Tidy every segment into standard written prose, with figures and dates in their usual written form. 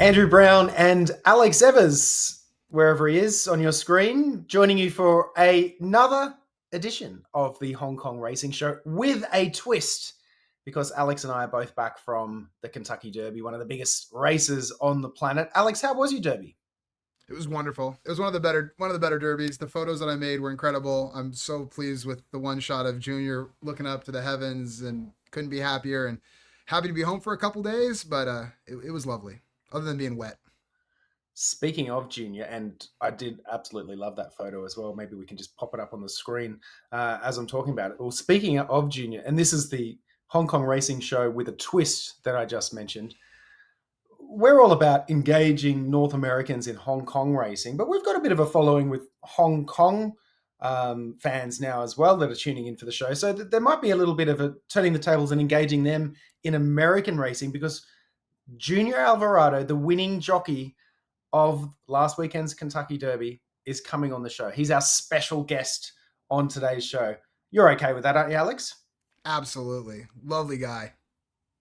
Andrew Brown and Alex Evers, wherever he is on your screen, joining you for another edition of the Hong Kong Racing Show with a twist, because Alex and I are both back from the Kentucky Derby, one of the biggest races on the planet. Alex, how was your Derby? It was wonderful. It was one of the better derbies. The photos that I made were incredible. I'm so pleased with the one shot of Junior looking up to the heavens and couldn't be happier and happy to be home for a couple days, but it was lovely. Other than being wet. Speaking of Junior, and I did absolutely love that photo as well. Maybe we can just pop it up on the screen as I'm talking about it. Well, speaking of Junior, and this is the Hong Kong Racing Show with a twist that I just mentioned. We're all about engaging North Americans in Hong Kong racing, but we've got a bit of a following with Hong Kong fans now as well that are tuning in for the show. So there might be a little bit of a turning the tables and engaging them in American racing, because Junior Alvarado, the winning jockey of last weekend's Kentucky Derby, is coming on the show. He's our special guest on today's show. You're okay with that, aren't you, Alex? Absolutely. Lovely guy.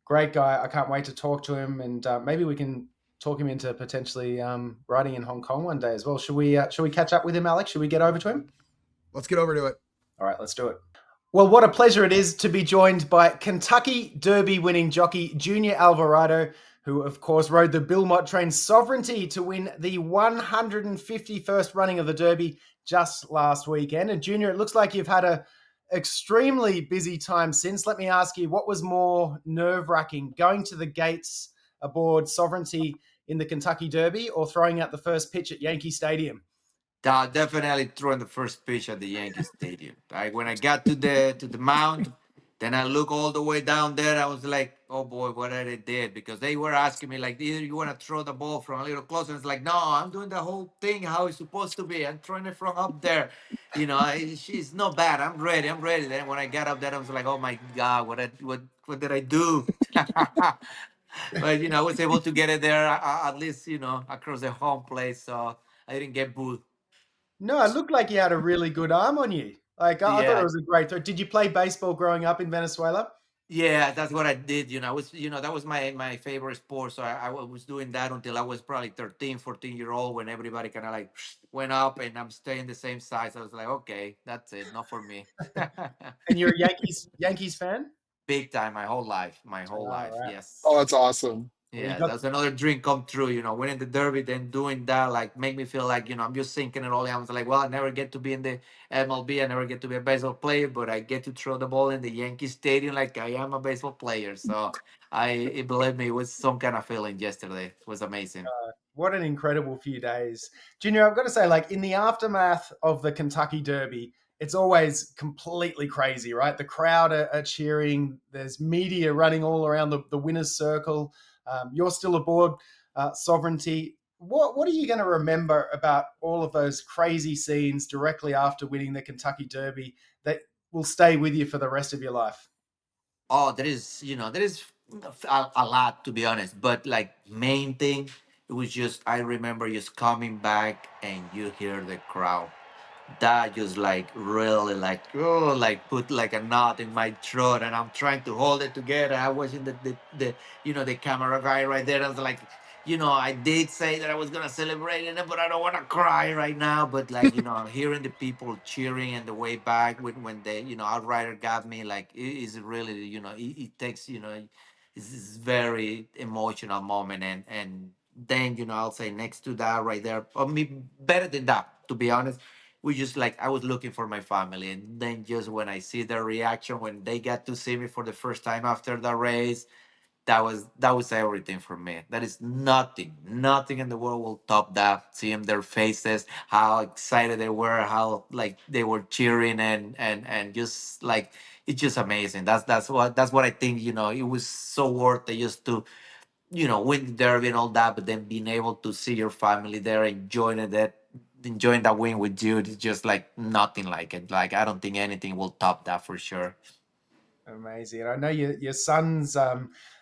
Great guy. I can't wait to talk to him, and maybe we can talk him into potentially riding in Hong Kong one day as well. Should we catch up with him, Alex? Should we get over to him? Let's get over to it. All right, let's do it. Well, what a pleasure it is to be joined by Kentucky Derby winning jockey Junior Alvarado, who, of course, rode the Bill Mott-trained Sovereignty to win the 151st running of the Derby just last weekend. And Junior, it looks like you've had a extremely busy time since. Let me ask you, what was more nerve-wracking, going to the gates aboard Sovereignty in the Kentucky Derby or throwing out the first pitch at Yankee Stadium? Definitely throwing the first pitch at the Yankee Stadium. When I got to the mound, then I look all the way down there. I was like, "Oh boy, what I did?" Because they were asking me like, "Either you want to throw the ball from a little closer?" It's like, "No, I'm doing the whole thing how it's supposed to be. I'm throwing it from up there. She's not bad. I'm ready. I'm ready." Then when I got up there, I was like, "Oh my God, what did I do?" But I was able to get it there at least across the home plate, so I didn't get booed. No, it looked like you had a really good arm on you. Like, I thought it Yeah, was a great throw. Did you play baseball growing up in Venezuela? yeah, that's what I did. That was my favorite sport. So I was doing that until I was probably 13, 14 year old when everybody kind of like went up and I'm staying the same size. I was like, okay, that's it. Not for me. And you're a Yankees fan? Big time, my whole life. My whole All life. right. Oh, Yes. that's awesome. Well, you Yeah, got that's another dream come true. Winning the Derby, then doing that, like, make me feel like, I'm just sinking it all in. I was like, well, I never get to be in the MLB. I never get to be a baseball player, but I get to throw the ball in the Yankee Stadium like I am a baseball player. So believe me, it was some kind of feeling yesterday. It was amazing. what an incredible few days. Junior, I've got to say, like, in the aftermath of the Kentucky Derby, it's always completely crazy, right? The crowd are cheering. There's media running all around the winner's circle. You're still aboard Sovereignty. What are you going to remember about all of those crazy scenes directly after winning the Kentucky Derby that will stay with you for the rest of your life? Oh, there is a lot, to be honest. But like main thing, it was just I remember just coming back and you hear the crowd. That just like really like, oh, like put like a knot in my throat, and I'm trying to hold it together. I was in the camera guy right there. I was like, I did say that I was gonna celebrate it, but I don't want to cry right now. But like, hearing the people cheering and the way back when the outrider got me, like it is really, it takes, it's very emotional moment. And then, I'll say next to that right there, or me better than that, to be honest, we just like I was looking for my family, and then just when I see their reaction when they got to see me for the first time after the race, that was everything for me. That is nothing in the world will top that. Seeing their faces, how excited they were, how like they were cheering, and just like it's just amazing. That's what I think. It was so worth it just to win the derby and all that, but then being able to see your family there enjoying that win with you, it's just like nothing like it. Like I don't think anything will top that for sure. Amazing. And I know your son's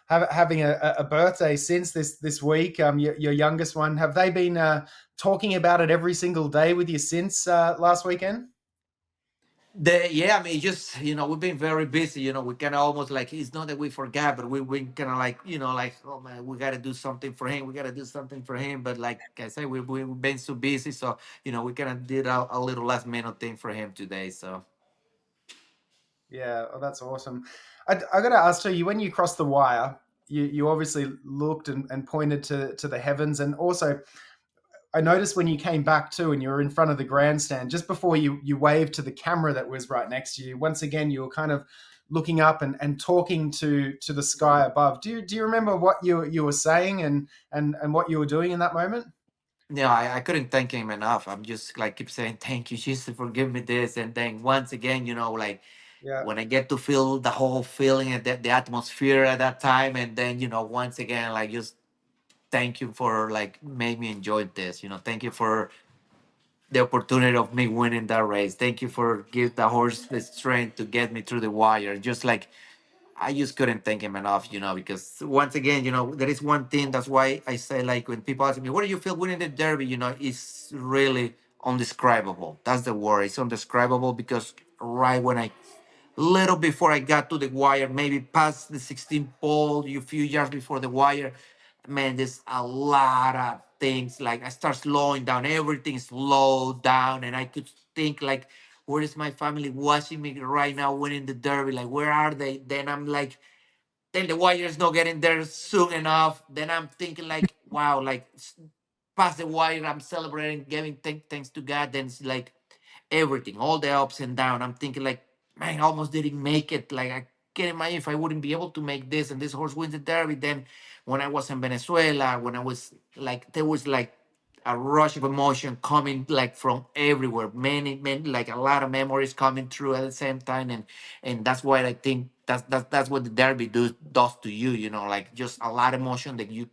having a birthday since this week. Your youngest one. Have they been talking about it every single day with you since last weekend? Yeah, I mean, just we've been very busy. We kind of almost like it's not that we forgot, but we kind of like like, oh man, we got to do something for him. We got to do something for him. But like I said, we've been so busy, so we kind of did a little last minute thing for him today. So Yeah, oh, that's awesome. I got to ask you, when you crossed the wire, you obviously looked and pointed to the heavens, and also I noticed when you came back too, and you were in front of the grandstand, just before you waved to the camera that was right next to you. Once again, you were kind of looking up and talking to the sky above. Do you remember what you were saying and what you were doing in that moment? yeah, I couldn't thank him enough. I'm just like keep saying thank you, Jesus, for giving me this, and then once again, like Yeah, when I get to feel the whole feeling and the atmosphere at that time, and then once again, like just thank you for like make me enjoy this. Thank you for the opportunity of me winning that race. Thank you for give the horse the strength to get me through the wire. Just like I just couldn't thank him enough, because once again, there is one thing. That's why I say, like, when people ask me, what do you feel winning the Derby? It's really undescribable. That's the word. It's undescribable because right when little before I got to the wire, maybe past the 16th pole, a few yards before the wire, man, there's a lot of things. Like I start slowing down, everything slowed down, and I could think like, where is my family watching me right now winning the Derby? Like, where are they? Then I'm like, then the wire is not getting there soon enough. Then I'm thinking like, wow, like past the wire, I'm celebrating, giving thanks to God. Then it's like everything, all the ups and downs. I'm thinking like, man, I almost didn't make it. Like I can't imagine if I wouldn't be able to make this and this horse wins the Derby. Then when I was in Venezuela, when I was like, there was like a rush of emotion coming like from everywhere. Many, like a lot of memories coming through at the same time, and that's why I think that's what the Derby does to you. Like just a lot of emotion that you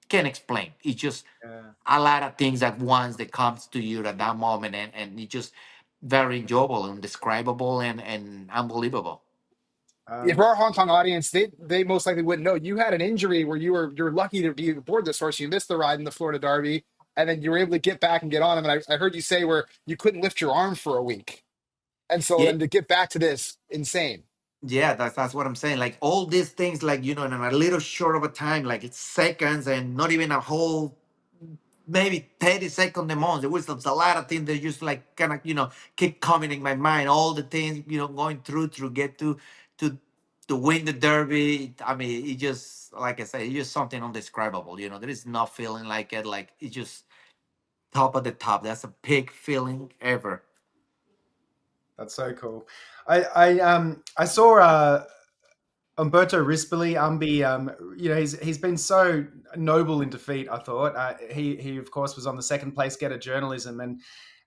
can't explain. It's just yeah. a lot of things at once that comes to you at that moment, and it's just very enjoyable, indescribable, and unbelievable. Yeah, Um, for our Hong Kong audience, they most likely wouldn't know. You had an injury where you're lucky to be aboard this horse. You missed the ride in the Florida Derby, and then you were able to get back and get on him. And I heard you say where you couldn't lift your arm for a week, and so Yeah, then to get back to this, insane. yeah, that's what I'm saying. Like all these things, like in a little short of a time, like it's seconds and not even a whole maybe 30 seconds a month. There was a lot of things that just like kind of keep coming in my mind. All the things going through get to to win the Derby. I mean, it just like I said, it's just something undescribable. There is no feeling like it. Like it's just top of the top. That's a peak feeling ever. that's so cool. I saw Umberto Rispoli, he's been so noble in defeat. I thought he of course was on the second place getter journalism, and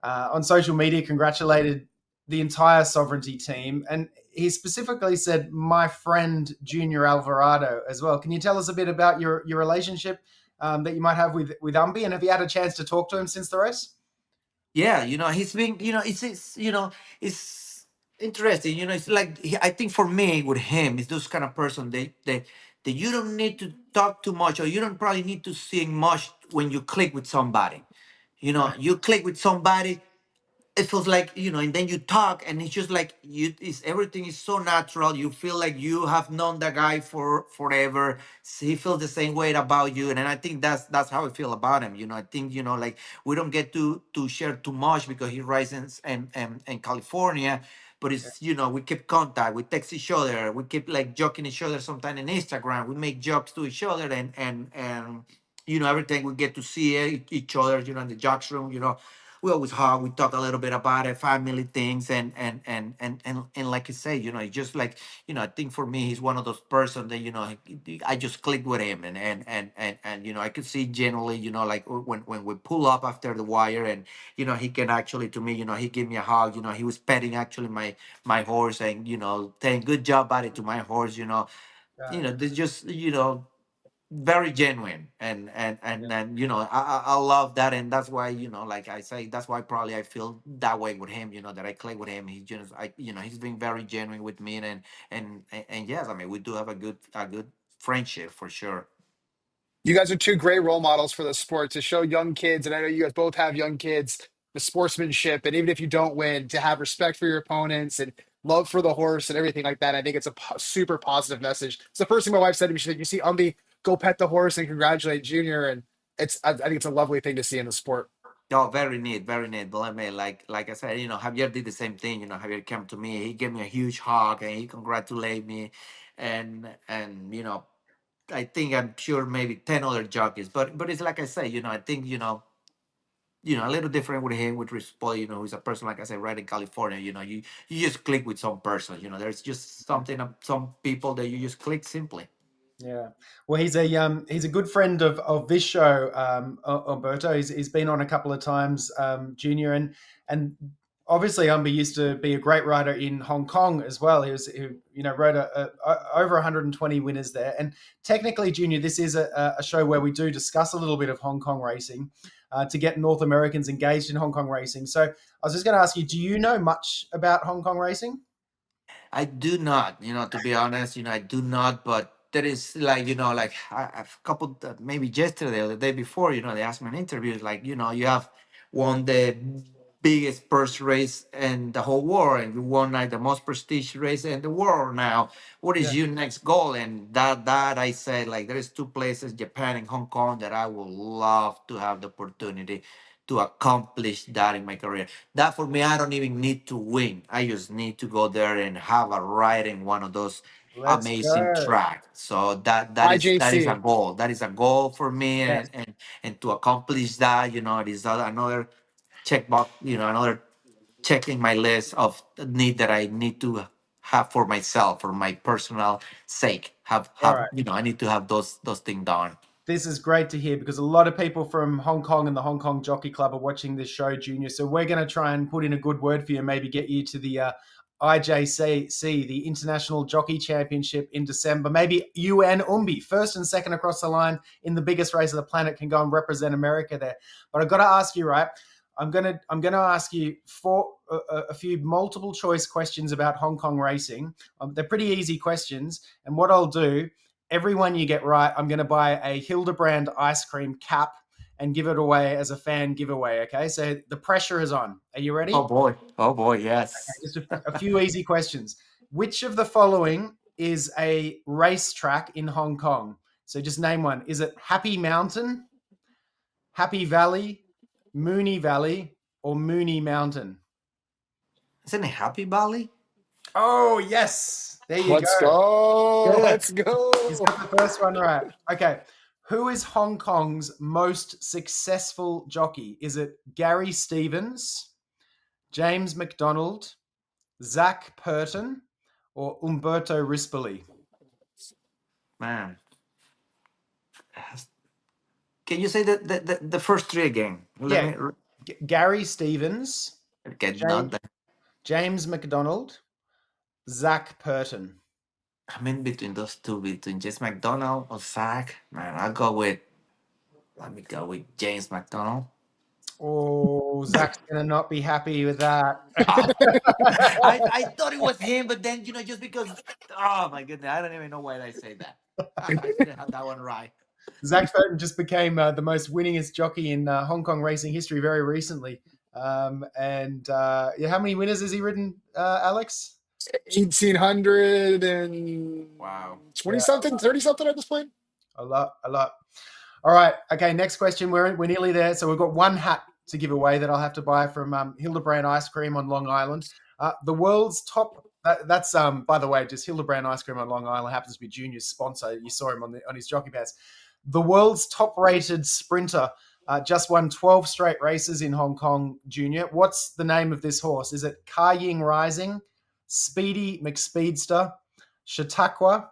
on social media congratulated the entire sovereignty team, and he specifically said my friend Junior Alvarado as well. Can you tell us a bit about your relationship that you might have with Umby, and have you had a chance to talk to him since the race? Yeah, he's been, it's interesting. It's like I think for me with him, it's those kind of person that you don't need to talk too much, or you don't probably need to sing much when you click with somebody. Right. You click with somebody, it feels like and then you talk and it's just like it's everything is so natural. You feel like you have known the guy for forever. He feels the same way about you, and then I think that's how I feel about him. I think like we don't get to share too much because he rises in California, but Yeah. it's we keep contact, we text each other, we keep like joking each other sometime in Instagram, we make jokes to each other, and every time we get to see each other in the jocks room, we always hug. We talk a little bit about it, family things, and like I say, it's just like I think for me, he's one of those person that I just click with him, and I could see generally, like when we pull up after the wire, and he can actually to me, he gave me a hug. He was petting actually my horse, and saying good job, buddy, to my horse. Yeah. They just very genuine, Yeah. and I love that, and that's why like I say, that's why probably I feel that way with him, that I click with him. He's just he's been very genuine with me, and yes, I mean, we do have a good friendship for sure. You guys are two great role models for the sport to show young kids, and I know you guys both have young kids the sportsmanship, and even if you don't win, to have respect for your opponents and love for the horse and everything like that. I think it's a super positive message. It's the first thing my wife said to me. She said, "You see Umby go pet the horse and congratulate Junior," and I think it's a lovely thing to see in the sport. Oh, very neat, very neat. Believe me, like I said, Javier did the same thing. Javier came to me, he gave me a huge hug and he congratulated me, and I think I'm sure maybe 10 other jockeys, but it's like I say, I think a little different with him with respect, who's a person like I said, right in California, you just click with some person, there's just something, some people that you just click simply. Yeah, well, he's a good friend of this show, Umberto. He's been on a couple of times, Junior, and obviously Umber used to be a great rider in Hong Kong as well. He rode over 120 winners there. And technically, Junior, this is a show where we do discuss a little bit of Hong Kong racing to get North Americans engaged in Hong Kong racing. So I was just going to ask you, do you know much about Hong Kong racing? I do not, to be honest, I do not, but there is like, like a couple, maybe yesterday or the day before, they asked me in interviews, like, you have won the biggest purse race in the whole world and you won like the most prestige race in the world now. What Yeah. is your next goal? And that I said, like, there is two places, Japan and Hong Kong, that I would love to have the opportunity to accomplish that in my career. That for me, I don't even need to win. I just need to go there and have a ride in one of those Let's amazing go. tracks. So that is a IJC. goal. That is a goal for me, Yes. and to accomplish that, it is another check box. Another check in my list of need that I need to have for myself, for my personal sake. All Have right. I need to have those things done. This is great to hear because a lot of people from Hong Kong and the Hong Kong Jockey Club are watching this show, Junior. So we're going to try and put in a good word for you, maybe get you to the IJC, the International Jockey Championship in December. Maybe you and Umbi, first and second across the line in the biggest race of the planet, can go and represent America there. But I've got to ask you, right? I'm gonna ask you a few multiple choice questions about Hong Kong racing. They're pretty easy questions, and what I'll do, every one you get right, I'm going to buy a Hildebrand ice cream cap and give it away as a fan giveaway. Okay, so the pressure is on. Are you ready? Oh boy, yes. Just a few easy questions. Which of the following is a racetrack in Hong Kong? So just name one. Is it Happy Mountain, Happy Valley, Mooney Valley, or Mooney Mountain? Isn't it Happy Valley? Oh, yes. There you Let's go. go. Yeah. Let's He's go. got the first one right. Okay. Who is Hong Kong's most successful jockey? Is it Gary Stevens, James McDonald, Zach Purton, or Umberto Rispoli? Man, can you say the first three again? Let Yeah. me Gary Stevens, get not James, that. James McDonald, Zach Purton. I'm in between those two, between James McDonald or Zach. Man, I'll go with. Let me go with James McDonald. Oh, Zach's going to not be happy with that. I thought it was him, but then just because. Oh my goodness, I don't even know why I say that. I should have had that one right. Zach Purton just became the most winningest jockey in Hong Kong racing history very recently. Yeah, how many winners has he ridden, Alex? 1800 and Wow. 20 Yeah, something, 30 something at this point. a lot, a lot. All right. Okay, next question. We're nearly there. So we've got one hat to give away that I'll have to buy from Hildebrand Ice Cream on Long Island. The world's top. That's by the way, just Hildebrand Ice Cream on Long Island happens to be Junior's sponsor. You saw him on his jockey pads. The world's top-rated sprinter just won 12 straight races in Hong Kong, Junior. What's the name of this horse? Is it Ka Ying Rising, Speedy McSpeedster, Chautauqua,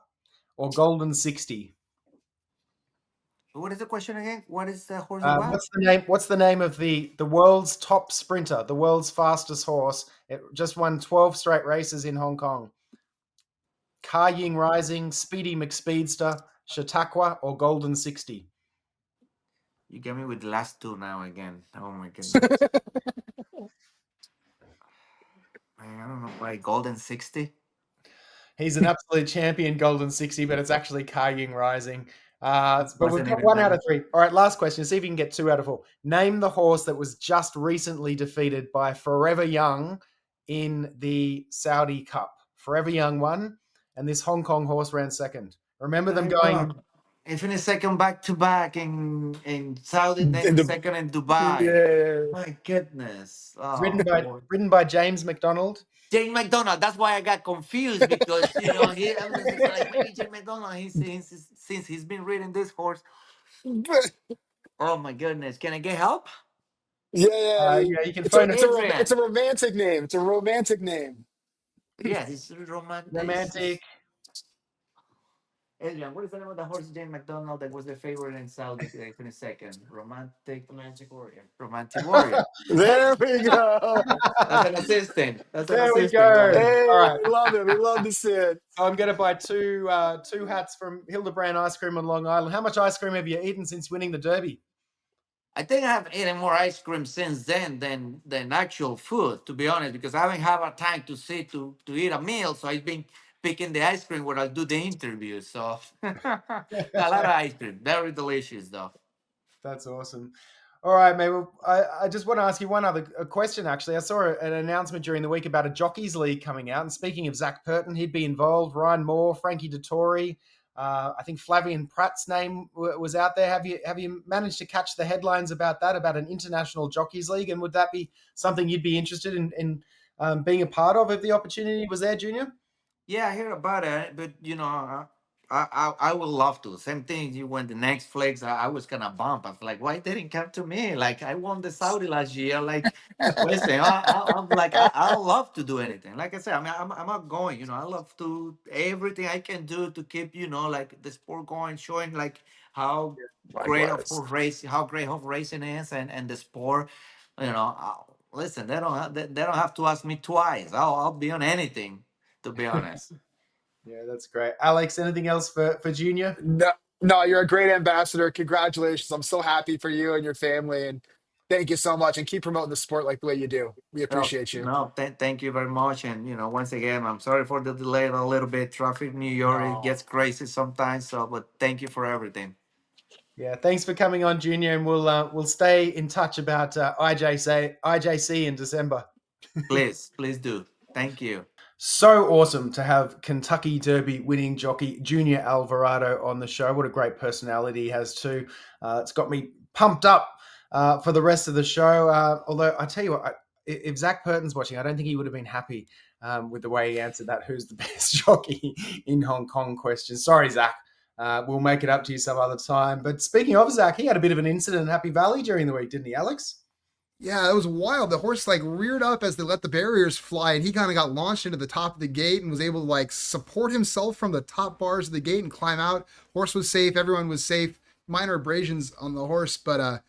or Golden 60? What is the question again? What is the horse of what? What's the name of the world's top sprinter, the world's fastest horse? It just won 12 straight races in Hong Kong. Ka Ying Rising, Speedy McSpeedster, Chautauqua, or Golden 60? You get me with the last two now again. Oh my goodness. Man, I don't know why Golden 60. He's an absolute champion, Golden 60, but it's actually Ka Ying Rising. But we've Wasn't got even 1 out of 3. All right, last question. See if you can get 2 out of 4. Name the horse that was just recently defeated by Forever Young in the Saudi Cup. Forever Young won, and this Hong Kong horse ran second. Remember them I going know. And finished second back to back in Saudi, In then the second in Dubai. yeah. My goodness. ridden Oh by boy. ridden by James McDonald. Jane McDonald. That's why I got confused because I was like maybe Jane McDonald. Since he's been reading this horse. Oh my goodness. Can I get help? Yeah. Yeah, you can It's a phone it. it's Adrian. a romantic name. It's a romantic name. Yes, it's romantic. Romantic. Adrian, what is the name of the horse Jane McDonald that was the favorite in Saudi 22nd? Romantic Warrior. Romantic Warrior. There we go. That's an assistant. That's an There we assistant go. going. All Hey, right. we love it. We love to see it. So I'm going to buy two hats from Hildebrand Ice Cream on Long Island. How much ice cream have you eaten since winning the Derby? I think I have eaten more ice cream since then than actual food, to be honest, because I haven't had a time to sit to eat a meal. So I've been picking the ice cream where I do the interview. So a lot of ice cream. Very delicious though. That's awesome. All right, mate. Well, I just want to ask you one other question, actually. I saw an announcement during the week about a Jockeys League coming out. And speaking of Zach Purton, he'd be involved. Ryan Moore, Frankie Dettori. I think Flavian Pratt's name was out there. Have you managed to catch the headlines about that, about an international Jockeys League? And would that be something you'd be interested in being a part of if the opportunity was there, Junior? Yeah, I hear about it, but I would love to. Same thing. You when the next flex, I was kind of bummed. I was like, why didn't come to me? Like I won the Saudi last year. Like, listen, I'm like I love to do anything. Like I said, I mean, I'm not going. I love to everything I can do to keep like the sport going, showing like how great of Likewise. horse race, how great horse racing is, and the sport. Listen, they don't have to ask me twice. I'll be on anything, to be honest. Yeah, that's great. Alex, anything else for Junior? No, no, you're a great ambassador. Congratulations. I'm so happy for you and your family. And thank you so much. And keep promoting the sport like the way you do. We No, appreciate you. no, thank you very much. And once again, I'm sorry for the delay a little bit. Traffic in New York, it No. gets crazy sometimes. So, but thank you for everything. Yeah, thanks for coming on, Junior, and we'll stay in touch about IJC in December. Please do. Thank you. So awesome to have Kentucky Derby winning jockey Junior Alvarado on the show. What a great personality he has too. It's got me pumped up for the rest of the show. Although I tell you what, if Zach Purton's watching, I don't think he would have been happy with the way he answered that "Who's the best jockey in Hong Kong?" question. Sorry, Zach. We'll make it up to you some other time. But speaking of Zach, he had a bit of an incident in Happy Valley during the week, didn't he, Alex? Yeah, it was wild. The horse like reared up as they let the barriers fly, and he kind of got launched into the top of the gate and was able to like support himself from the top bars of the gate and climb out. Horse was safe. Everyone was safe. Minor abrasions on the horse, but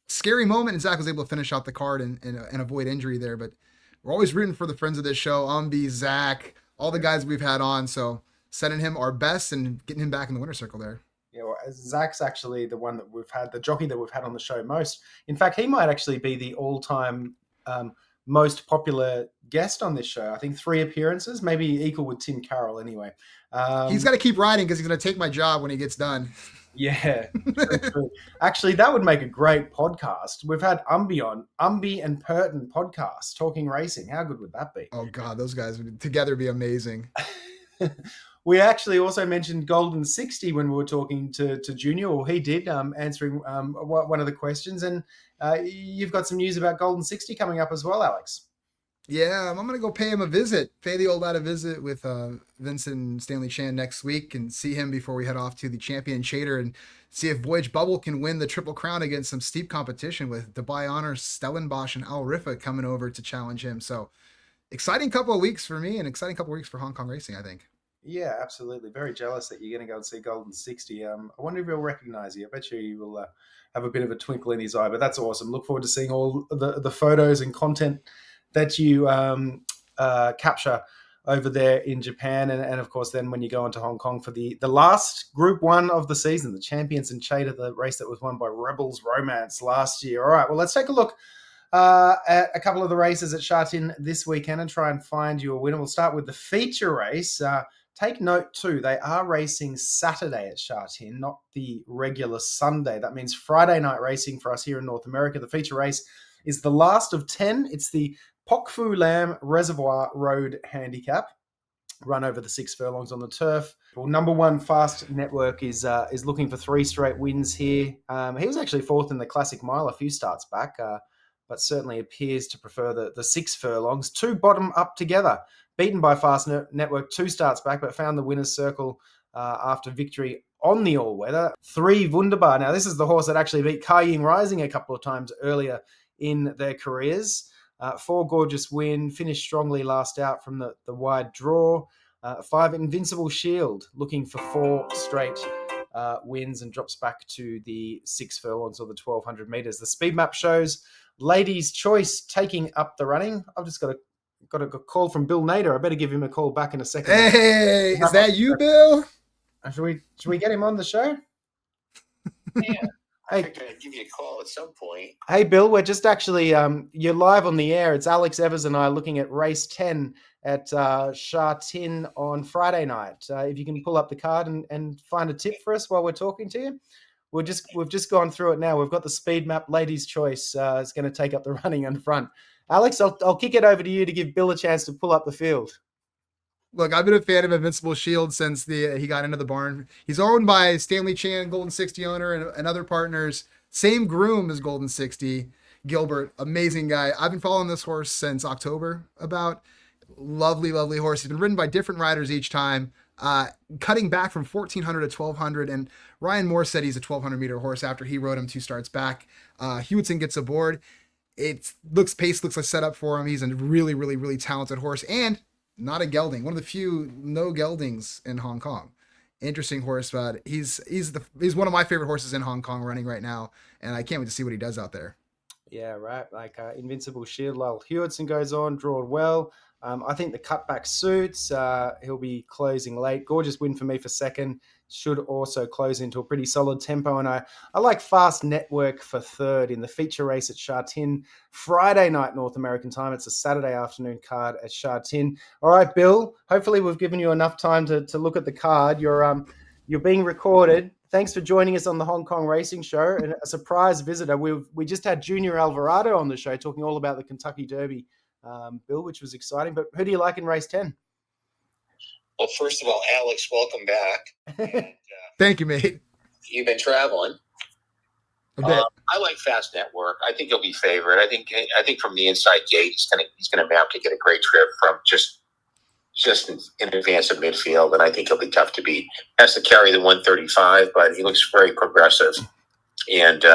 scary moment. And Zach was able to finish out the card and avoid injury there. But we're always rooting for the friends of this show, Zach, all the guys we've had on. So sending him our best and getting him back in the winner's circle there. Yeah, well, Zach's actually the one that we've had, the jockey that we've had on the show most. In fact, he might actually be the all-time most popular guest on this show. I think 3 appearances, maybe equal with Tim Carroll anyway. He's got to keep riding because he's going to take my job when he gets done. Yeah, true. Actually, that would make a great podcast. We've had Umby and Purton podcast talking racing. How good would that be? Oh God, those guys would together be amazing. We actually also mentioned Golden 60 when we were talking to Junior, or he did, answering one of the questions. And you've got some news about Golden 60 coming up as well, Alex. Yeah, I'm gonna go pay him a visit. Pay the old lad a visit with Vincent and Stanley Chan next week, and see him before we head off to the Champion Chater and see if Voyage Bubble can win the Triple Crown against some steep competition with Dubai Honor, Stellenbosch, and Al Rifa coming over to challenge him. So exciting couple of weeks for me, and exciting couple of weeks for Hong Kong racing, I think. Yeah, absolutely. Very jealous that you're going to go and see Golden 60. I wonder if he'll recognize you. I bet you will have a bit of a twinkle in his eye, but that's awesome. Look forward to seeing all the photos and content that you capture over there in Japan. And of course, then when you go into Hong Kong for the last Group 1 of the season, the Champions and Chater, the race that was won by Rebels Romance last year. All right, well, let's take a look at a couple of the races at Sha Tin this weekend and try and find you a winner. We'll start with the feature race. Take note too, they are racing Saturday at Sha Tin, not the regular Sunday. That means Friday night racing for us here in North America. The feature race is the last of 10. It's the Pok Fu Lam Reservoir Road Handicap, run over the 6 furlongs on the turf. Well, number one Fast Network is looking for 3 straight wins here. He was actually 4th in the Classic Mile a few starts back, but certainly appears to prefer the 6 furlongs. 2 bottom up together. Beaten by Fast Network 2 starts back, but found the winner's circle after victory on the all-weather. 3 Wunderbar. Now, this is the horse that actually beat Kai Rising a couple of times earlier in their careers. 4 Gorgeous Win, finished strongly last out from the wide draw. 5 Invincible Shield, looking for 4 straight wins and drops back to the 6 furlongs or the 1,200 metres. The speed map shows Ladies' Choice taking up the running. I've just got a call from Bill Nader. I better give him a call back in a second. Hey, is that you, Bill? Should we get him on the show? Yeah. I Hey. figured I'd give you a call at some point. Hey, Bill, we're just actually, you're live on the air. It's Alex Evers and I looking at race 10 at Sha Tin on Friday night. If you can pull up the card and find a tip for us while we're talking to you. We've just gone through it now. We've got the speed map. Ladies' Choice is going to take up the running in front. Alex, I'll kick it over to you to give Bill a chance to pull up the field. Look, I've been a fan of Invincible Shield since he got into the barn. He's owned by Stanley Chan, Golden 60 owner, and other partners. Same groom as Golden 60, Gilbert. Amazing guy. I've been following this horse since October about. Lovely, lovely horse. He's been ridden by different riders each time, cutting back from 1,400 to 1,200. And Ryan Moore said he's a 1,200 meter horse after he rode him 2 starts back. Hewitson gets aboard. Pace looks like set up for him. He's a really, really, really talented horse and not a gelding. One of the few no geldings in Hong Kong. Interesting horse, but he's one of my favorite horses in Hong Kong running right now, and I can't wait to see what he does out there. Yeah, right. Like Invincible Shield, Lyle Hewitson goes on, drawn well. I think the cutback suits. He'll be closing late. Gorgeous Win for me for second. Should also close into a pretty solid tempo. And I like Fast Network for third in the feature race at Sha Tin. Friday night North American time. It's a Saturday afternoon card at Sha Tin. All right, Bill. Hopefully we've given you enough time to look at the card. You're being recorded. Thanks for joining us on the Hong Kong Racing Show. And a surprise visitor. We just had Junior Alvarado on the show talking all about the Kentucky Derby, Bill, which was exciting. But who do you like in race 10? Well, first of all, Alex, welcome back. And, Thank you, mate. you've been traveling. A bit. I like Fast Network. I think he'll be favored. I think from the inside gate, he's gonna map to get a great trip from just in advance of midfield, and I think he'll be tough to beat. Has to carry the 135, but he looks very progressive, and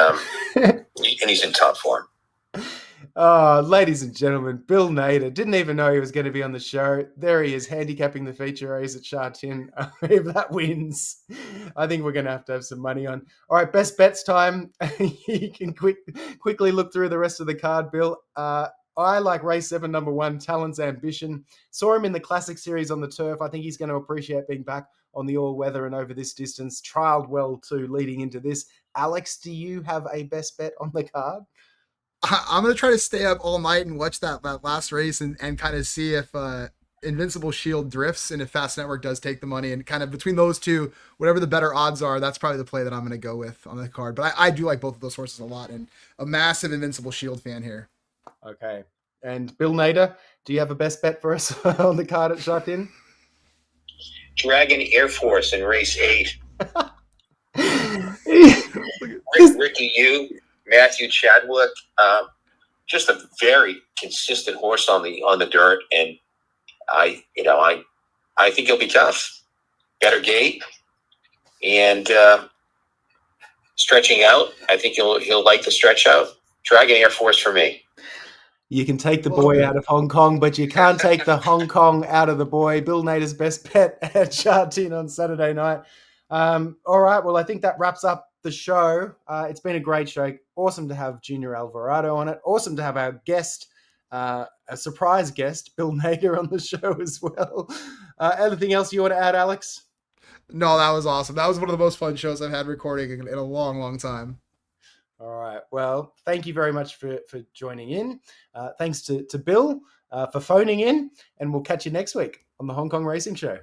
he's in top form. Ladies and gentlemen, Bill Nader didn't even know he was going to be on the show. There he is, handicapping the feature race at Sha Tin. If that wins, I think we're going to have some money on. All right, best bets time. You can quickly look through the rest of the card, Bill. I like race 7, number 1, Talon's Ambition. Saw him in the Classic Series on the turf. I think he's going to appreciate being back on the all-weather and over this distance. Trialed well, too, leading into this. Alex, do you have a best bet on the card? I'm going to try to stay up all night and watch that last race and kind of see if Invincible Shield drifts and if Fast Network does take the money. And kind of between those two, whatever the better odds are, that's probably the play that I'm going to go with on the card. But I do like both of those horses a lot and a massive Invincible Shield fan here. Okay. And Bill Nader, do you have a best bet for us on the card at Sha Tin? Dragon Air Force in race 8. Ricky Yu, Matthew Chadwick, just a very consistent horse on the dirt, and I think he'll be tough. Better gait and stretching out. I think he'll like the stretch out. Dragon Air Force for me. You can take the boy out of Hong Kong, but you can't take the Hong Kong out of the boy. Bill Nader's best bet at Sha Tin on Saturday night. All right, well, I think that wraps up the show. It's been a great show. Awesome to have Junior Alvarado on it. Awesome to have our guest, a surprise guest, Bill Nader, on the show as well. Anything else you want to add, Alex? No, that was awesome. That was one of the most fun shows I've had recording in a long, long time. All right. Well, thank you very much for joining in. Thanks to Bill for phoning in, and we'll catch you next week on the Hong Kong Racing Show.